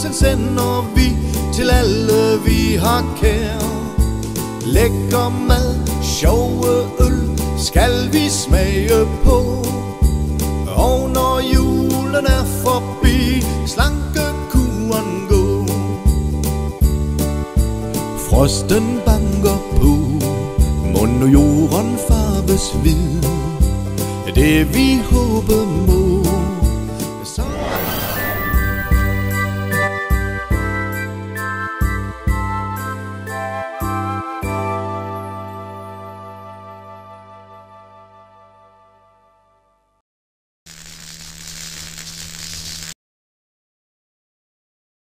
hilsen sender vi til alle vi har kær. Lækker mad, sjove øl skal vi smage på. Og når julen er forbi, slankekuren gå. Frosten banker på, mon jorden farves hvid. Det vi håber må